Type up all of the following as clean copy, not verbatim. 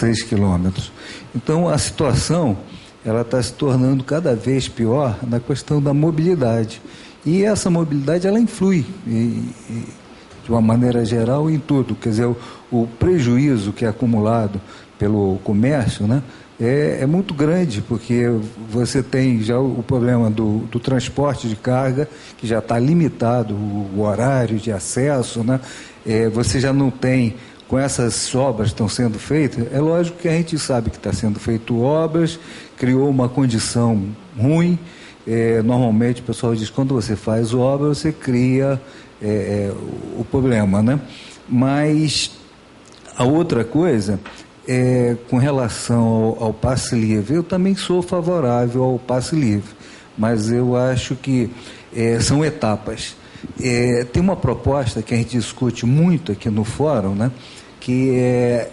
6 quilômetros. Então, a situação ela está se tornando cada vez pior na questão da mobilidade. E essa mobilidade ela influi, de uma maneira geral, em tudo. Quer dizer, o prejuízo que é acumulado pelo comércio, né, é muito grande, porque você tem já o problema do transporte de carga, que já está limitado, o horário de acesso, né? Você já não tem, com essas obras que estão sendo feitas, é lógico que a gente sabe que está sendo feito obras, criou uma condição ruim. Normalmente o pessoal diz, quando você faz obra, você cria o problema, né? Mas a outra coisa, com relação ao passe livre, eu também sou favorável ao passe livre, mas eu acho que são etapas. Tem uma proposta que a gente discute muito aqui no fórum, né? que é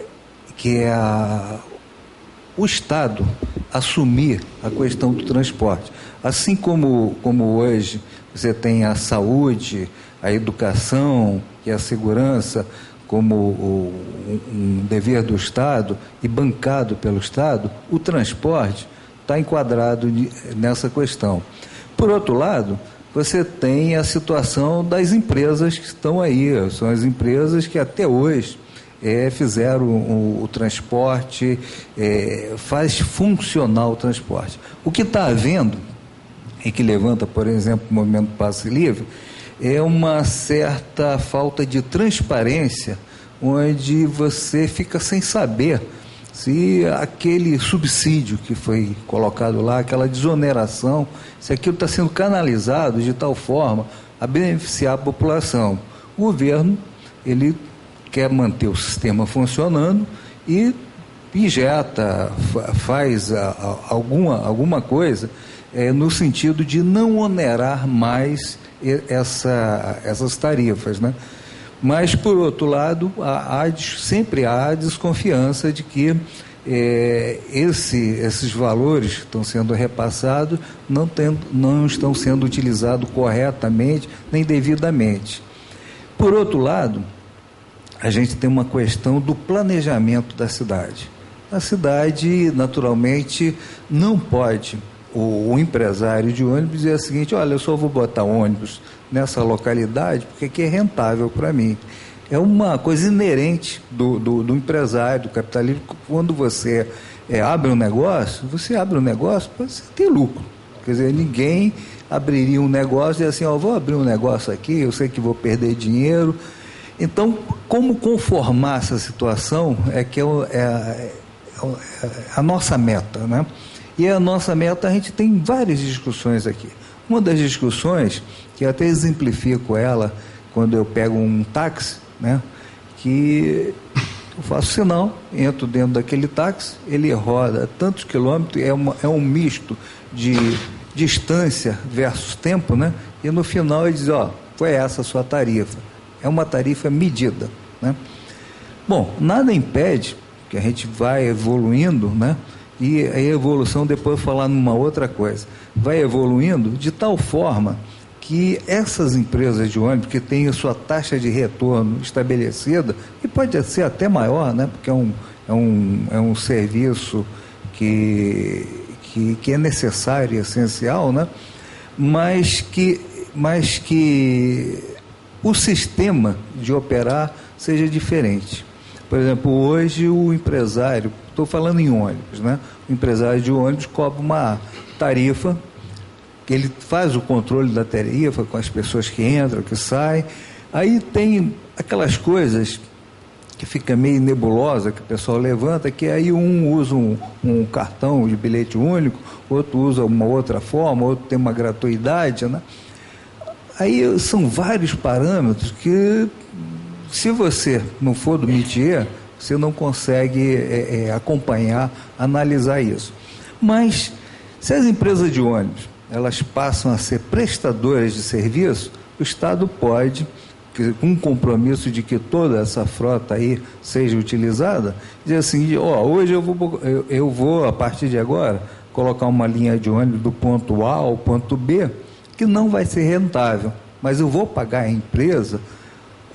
o Estado assumir a questão do transporte. Assim como hoje você tem a saúde, a educação e a segurança como um dever do Estado e bancado pelo Estado, o transporte está enquadrado nessa questão. Por outro lado, você tem a situação das empresas que estão aí, são as empresas que até hoje fizeram o transporte, faz funcionar o transporte. O que está havendo, e que levanta, por exemplo, o movimento Passe Livre, é uma certa falta de transparência, onde você fica sem saber se aquele subsídio que foi colocado lá, aquela desoneração, se aquilo está sendo canalizado de tal forma a beneficiar a população. O governo, ele quer manter o sistema funcionando e injeta, faz alguma coisa no sentido de não onerar mais essas tarifas, né? Mas, por outro lado, sempre há desconfiança de que esses valores que estão sendo repassados não estão sendo utilizados corretamente nem devidamente. Por outro lado, a gente tem uma questão do planejamento da cidade. A cidade, naturalmente, não pode, o empresário de ônibus, dizer o seguinte: olha, eu só vou botar ônibus nessa localidade porque aqui é rentável para mim. É uma coisa inerente do empresário, do capitalismo. Quando você abre um negócio, para você ter lucro. Quer dizer, ninguém abriria um negócio e assim, vou abrir um negócio aqui, eu sei que vou perder dinheiro. Então, como conformar essa situação é a nossa meta, né? E a nossa meta, a gente tem várias discussões aqui. Uma das discussões, que eu até exemplifico ela quando eu pego um táxi, né? Que eu faço sinal, entro dentro daquele táxi, ele roda tantos quilômetros, é um misto de distância versus tempo, né? E no final ele diz, foi essa a sua tarifa. É uma tarifa medida, né? Bom, nada impede que a gente vai evoluindo, né? E a evolução, depois eu vou falar numa outra coisa, vai evoluindo de tal forma que essas empresas de ônibus que têm a sua taxa de retorno estabelecida, e pode ser até maior, né? Porque é um serviço que é necessário e essencial, né? Mas que o sistema de operar seja diferente. Por exemplo, hoje o empresário, estou falando em ônibus, né? O empresário de ônibus cobra uma tarifa, que ele faz o controle da tarifa com as pessoas que entram, que saem. Aí tem aquelas coisas que fica meio nebulosa, que o pessoal levanta, que aí um usa um cartão de bilhete único, outro usa uma outra forma, outro tem uma gratuidade, né? Aí são vários parâmetros que, se você não for do métier, você não consegue acompanhar, analisar isso. Mas, se as empresas de ônibus elas passam a ser prestadoras de serviço, o Estado pode, com um compromisso de que toda essa frota aí seja utilizada, dizer assim, hoje eu vou, a partir de agora, colocar uma linha de ônibus do ponto A ao ponto B, que não vai ser rentável, mas eu vou pagar à empresa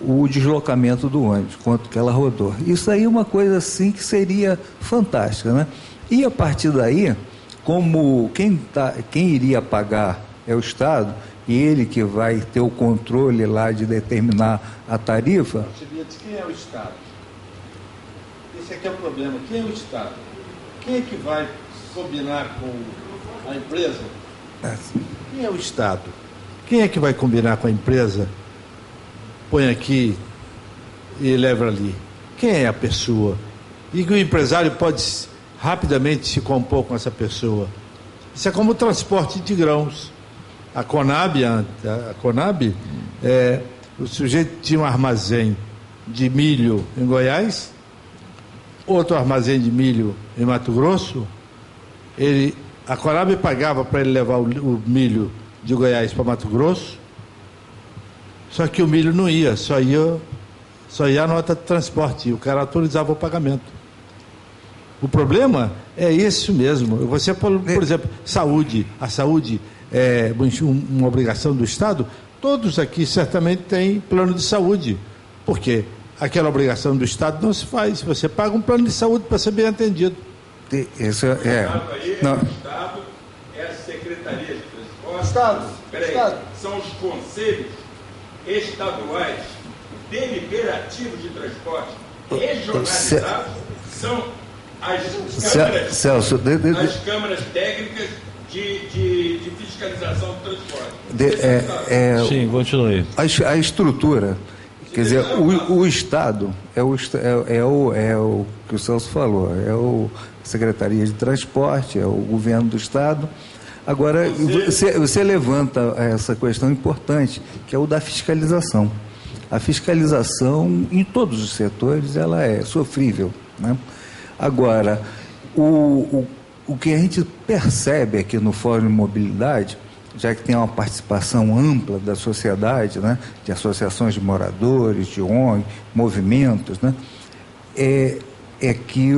o deslocamento do ônibus, quanto que ela rodou. Isso aí é uma coisa assim que seria fantástica, né? E a partir daí, como quem iria pagar é o Estado, e ele que vai ter o controle lá de determinar a tarifa... Quem é o Estado? Esse aqui é o problema. Quem é o Estado? Quem é que vai combinar com a empresa? Quem é o Estado? Quem é que vai combinar com a empresa? Põe aqui e leva ali. Quem é a pessoa? E que o empresário pode rapidamente se compor com essa pessoa. Isso é como o transporte de grãos. A Conab, o sujeito tinha um armazém de milho em Goiás, outro armazém de milho em Mato Grosso. A Conab pagava para ele levar o milho de Goiás para Mato Grosso, só que o milho não ia, só ia a nota de transporte, e o cara autorizava o pagamento. O problema é isso mesmo. Você, por exemplo, saúde. A saúde é uma obrigação do Estado. Todos aqui certamente têm plano de saúde. Por quê? Aquela obrigação do Estado não se faz. Você paga um plano de saúde para ser bem atendido. Isso é... Não. O Estado é a Secretaria de Transporte. Estado. São os conselhos estaduais deliberativos de transporte regionalizados, são as câmaras técnicas de fiscalização do transporte. Sim, continue. A estrutura, quer dizer, o Estado é o que o Celso falou, é a Secretaria de Transporte, é o governo do Estado. Agora, você levanta essa questão importante, que é o da fiscalização. A fiscalização, em todos os setores, ela é sofrível, né? Agora, o que a gente percebe aqui no Fórum de Mobilidade, já que tem uma participação ampla da sociedade, né, de associações de moradores, de ONG, movimentos, né, é que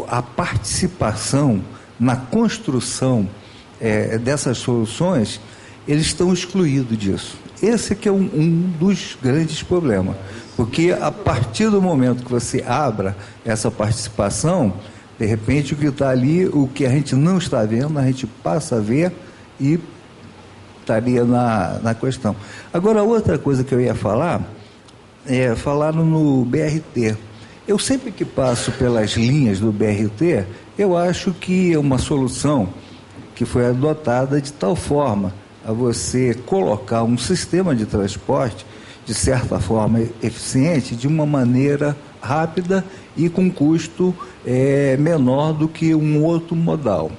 a participação na construção dessas soluções, eles estão excluídos disso. Esse que é um dos grandes problemas, porque a partir do momento que você abra essa participação, de repente o que está ali, o que a gente não está vendo, a gente passa a ver e estaria na questão. Agora, outra coisa que eu ia falar, falaram no BRT. Eu sempre que passo pelas linhas do BRT, eu acho que é uma solução que foi adotada de tal forma a você colocar um sistema de transporte, de certa forma eficiente, de uma maneira rápida e com custo menor do que um outro modal.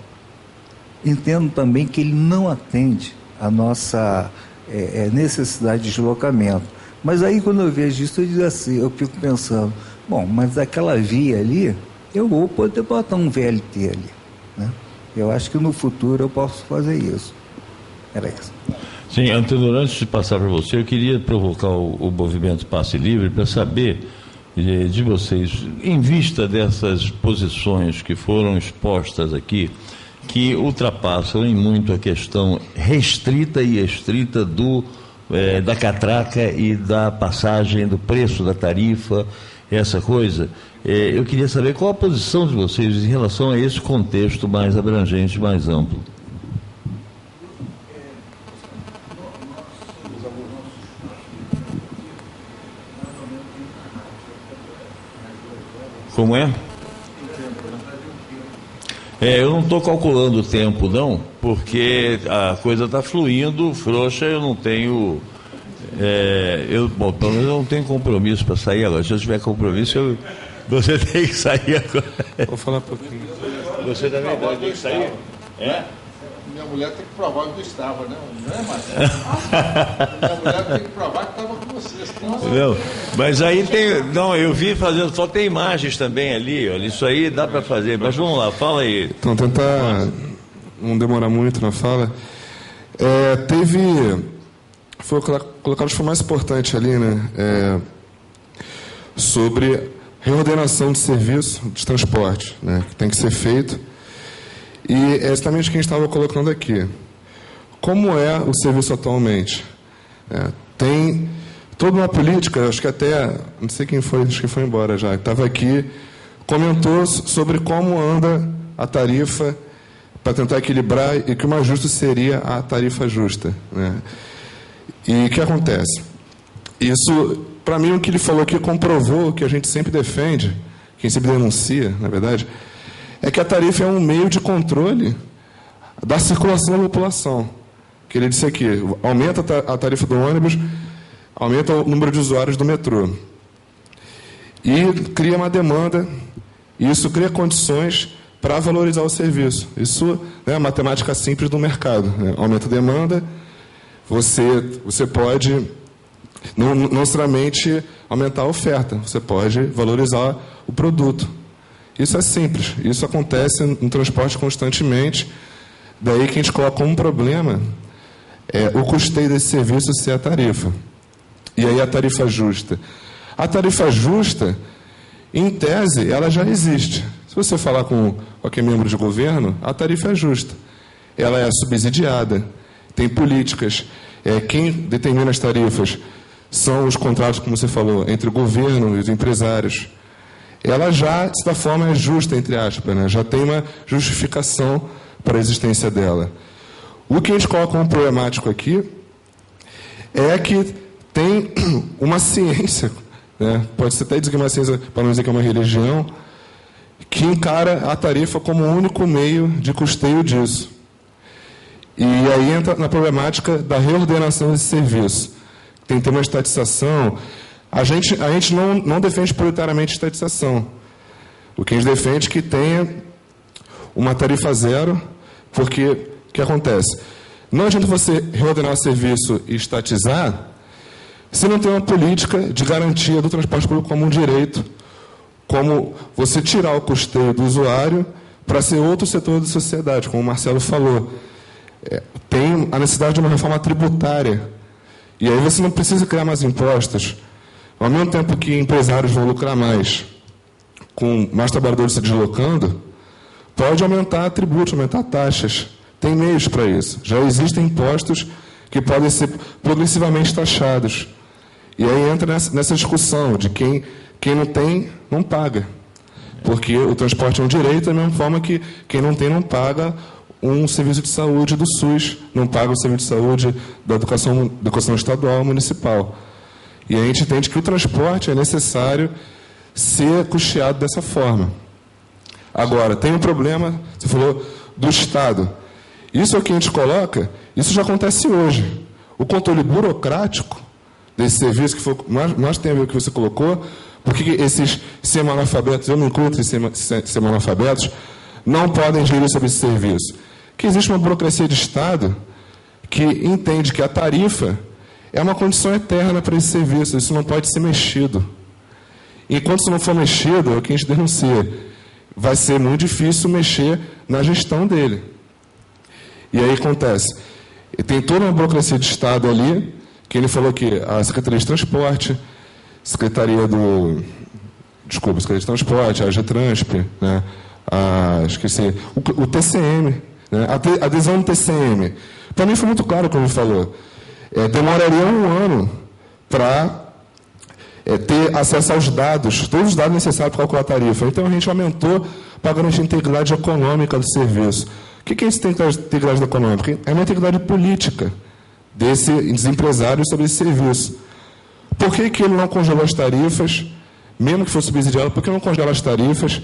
Entendo também que ele não atende a nossa necessidade de deslocamento. Mas aí, quando eu vejo isso, eu digo assim, eu fico pensando, bom, mas aquela via ali, eu vou poder botar um VLT ali, né? Eu acho que no futuro eu posso fazer isso. Era isso. Sim, Antenor, antes de passar para você, eu queria provocar o movimento Passe Livre para saber de vocês, em vista dessas posições que foram expostas aqui, que ultrapassam em muito a questão restrita e estrita da catraca e da passagem, do preço da tarifa, essa coisa, eu queria saber qual a posição de vocês em relação a esse contexto mais abrangente, mais amplo. Como é? Eu não estou calculando o tempo, não, porque a coisa está fluindo, frouxa, eu não tenho... bom, pelo menos eu não tenho compromisso para sair agora. Se eu tiver compromisso, você tem que sair agora. Vou falar um pouquinho. Você também tem que sair? Minha mulher tem que provar que não estava, né? Não é, Marcelo? Minha mulher tem que provar que estava com vocês. Não, mas aí tem... Não, eu vi fazendo... Só tem imagens também ali, olha. Isso aí dá para fazer. Mas vamos lá, fala aí. Então, tentar não demorar muito na fala. Foi colocado o mais importante ali, né? Sobre reordenação de serviço de transporte, né? Que tem que ser feito. E é exatamente o que a gente estava colocando aqui. Como é o serviço atualmente? Tem toda uma política, acho que até, não sei quem foi, acho que foi embora já, estava aqui, comentou sobre como anda a tarifa para tentar equilibrar e que o mais justo seria a tarifa justa, né? E o que acontece? Isso, para mim, o que ele falou aqui comprovou que a gente sempre defende, quem sempre denuncia, na verdade, é que a tarifa é um meio de controle da circulação da população. Que ele disse aqui, aumenta a tarifa do ônibus, aumenta o número de usuários do metrô. E cria uma demanda, e isso cria condições para valorizar o serviço. Isso é a matemática simples do mercado, né? Aumenta a demanda, você pode não necessariamente aumentar a oferta, você pode valorizar o produto. Isso é simples, isso acontece no transporte constantemente, daí que a gente coloca como problema o custeio desse serviço ser a tarifa. E aí a tarifa justa. A tarifa justa, em tese, ela já existe. Se você falar com qualquer membro de governo, a tarifa é justa. Ela é subsidiada, tem políticas. Quem determina as tarifas são os contratos, como você falou, entre o governo e os empresários. Ela já, de certa forma, é justa, entre aspas, né? Já tem uma justificação para a existência dela. O que a gente coloca como problemático aqui é que tem uma ciência, né? Pode-se até dizer que é uma ciência, para não dizer que é uma religião, que encara a tarifa como o único meio de custeio disso. E aí entra na problemática da reordenação desse serviço. Tem que ter uma estatização. A gente não defende prioritariamente estatização. O que a gente defende é que tenha uma tarifa zero, porque o que acontece? Não adianta você reordenar o serviço e estatizar se não tem uma política de garantia do transporte público como um direito, como você tirar o custeio do usuário para ser outro setor da sociedade, como o Marcelo falou. Tem a necessidade de uma reforma tributária. E aí você não precisa criar mais impostos. Ao mesmo tempo que empresários vão lucrar mais, com mais trabalhadores se deslocando, pode aumentar tributos, aumentar taxas. Tem meios para isso. Já existem impostos que podem ser progressivamente taxados. E aí entra nessa discussão de quem não tem, não paga. Porque o transporte é um direito, da mesma forma que quem não tem, não paga um serviço de saúde do SUS, não paga o serviço de saúde da educação estadual, municipal. E a gente entende que o transporte é necessário ser custeado dessa forma. Agora, tem um problema, você falou, do Estado. Isso aqui a gente coloca, isso já acontece hoje. O controle burocrático desse serviço, que foi mais tem a ver com o que você colocou, porque esses semi-analfabetos, eu me incluo entre semi-analfabetos, não podem gerir sobre esse serviço. Que existe uma burocracia de Estado que entende que a tarifa é uma condição eterna para esse serviço, isso não pode ser mexido. Enquanto isso não for mexido, é o que a gente denuncia, vai ser muito difícil mexer na gestão dele. E aí acontece, tem toda uma burocracia de Estado ali, que ele falou que a Secretaria de Transporte, Secretaria de Transporte, a GETRANSP, né? O TCM, né? A adesão do TCM. Para mim foi muito claro como ele falou. Demoraria 1 ano para ter acesso aos dados, todos os dados necessários para calcular a tarifa. Então a gente aumentou para garantir a integridade econômica do serviço. O que é essa integridade econômica? É uma integridade política desses empresários sobre esse serviço. Por que ele não congelou as tarifas, mesmo que fosse subsidiado, por que não congela as tarifas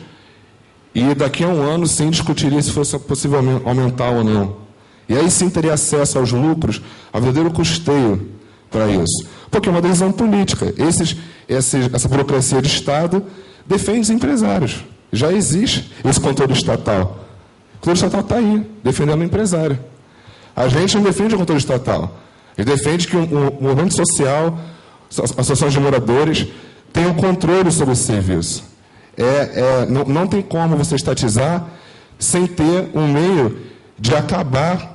e daqui a 1 ano sim discutiria se fosse possível aumentar ou não? E aí sim teria acesso aos lucros, ao verdadeiro custeio para isso. Porque é uma decisão política. Essa burocracia de Estado defende os empresários. Já existe esse controle estatal. O controle estatal está aí, defendendo o empresário. A gente não defende o controle estatal. A gente defende que o movimento social, associações de moradores, tenham controle sobre esse serviço. Não tem como você estatizar sem ter um meio de acabar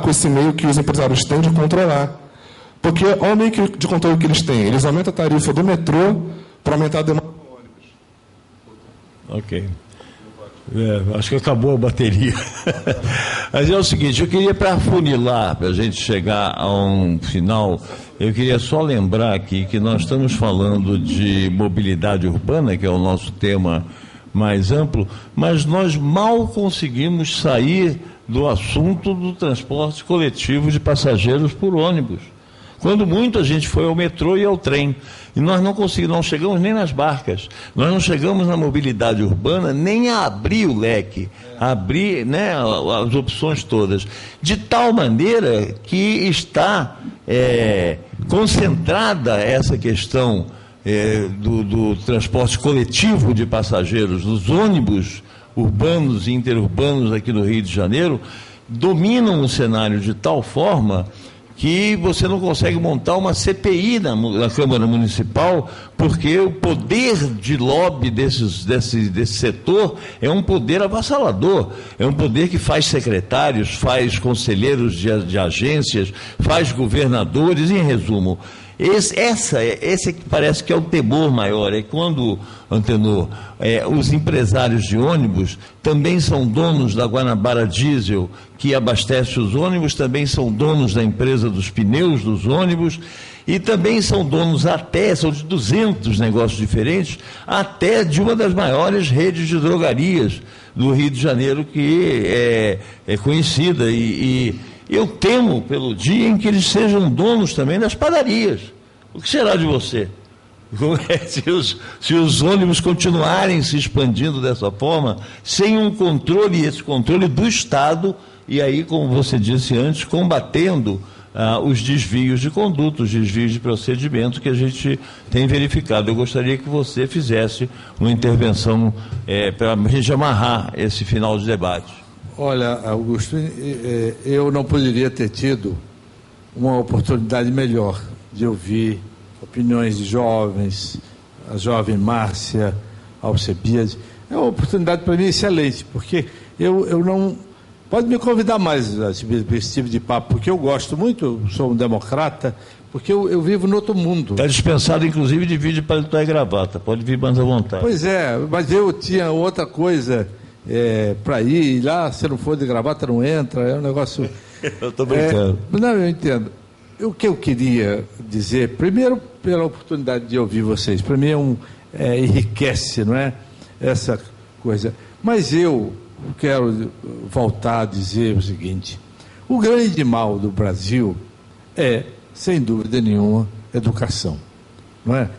com esse meio que os empresários têm de controlar. Porque olha o meio de controle que eles têm. Eles aumentam a tarifa do metrô para aumentar a demanda do ônibus. Ok. Acho que acabou a bateria. Mas é o seguinte, eu queria, para afunilar, para a gente chegar a um final, eu queria só lembrar aqui que nós estamos falando de mobilidade urbana, que é o nosso tema mais amplo, mas nós mal conseguimos sair do assunto do transporte coletivo de passageiros por ônibus. Quando muito a gente foi ao metrô e ao trem. E nós não chegamos nem nas barcas. Nós não chegamos na mobilidade urbana nem a abrir o leque, a abrir, né, as opções todas. De tal maneira que está concentrada essa questão do transporte coletivo de passageiros, dos ônibus urbanos e interurbanos aqui no Rio de Janeiro, dominam o cenário de tal forma que você não consegue montar uma CPI na Câmara Municipal, porque o poder de lobby desse setor é um poder avassalador, é um poder que faz secretários, faz conselheiros de agências, faz governadores, em resumo. Esse que parece que é o temor maior, é quando, Antenor, os empresários de ônibus também são donos da Guanabara Diesel, que abastece os ônibus, também são donos da empresa dos pneus dos ônibus, e também são donos são de 200 negócios diferentes, até de uma das maiores redes de drogarias do Rio de Janeiro, que é conhecida, e eu temo pelo dia em que eles sejam donos também das padarias. O que será de você? Se os ônibus continuarem se expandindo dessa forma, sem um controle, esse controle do Estado, e aí, como você disse antes, combatendo os desvios de conduta, os desvios de procedimento que a gente tem verificado. Eu gostaria que você fizesse uma intervenção para a gente amarrar esse final de debate. Olha, Augusto, eu não poderia ter tido uma oportunidade melhor de ouvir opiniões de jovens, a jovem Márcia Alcebiades. É uma oportunidade para mim excelente, porque eu não... Pode me convidar mais a esse tipo de papo, porque eu gosto muito, eu sou um democrata, porque eu vivo no outro mundo. Está dispensado, inclusive, de vídeo para paletó e gravata, pode vir mais à vontade. Pois é, mas eu tinha outra coisa... para ir lá, se não for de gravata não entra, é um negócio... Eu estou brincando. Não, eu entendo. O que eu queria dizer, primeiro pela oportunidade de ouvir vocês, para mim enriquece, não é? Essa coisa. Mas eu quero voltar a dizer o seguinte: o grande mal do Brasil é, sem dúvida nenhuma, educação, não é?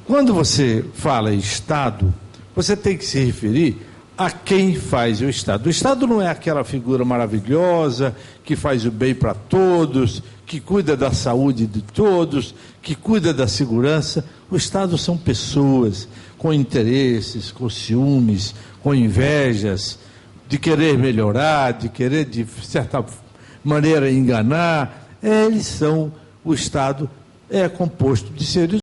Quando você fala em Estado, você tem que se referir a quem faz o Estado. O Estado não é aquela figura maravilhosa que faz o bem para todos, que cuida da saúde de todos, que cuida da segurança. O Estado são pessoas com interesses, com ciúmes, com invejas, de querer melhorar, de querer, de certa maneira, enganar. O Estado é composto de seres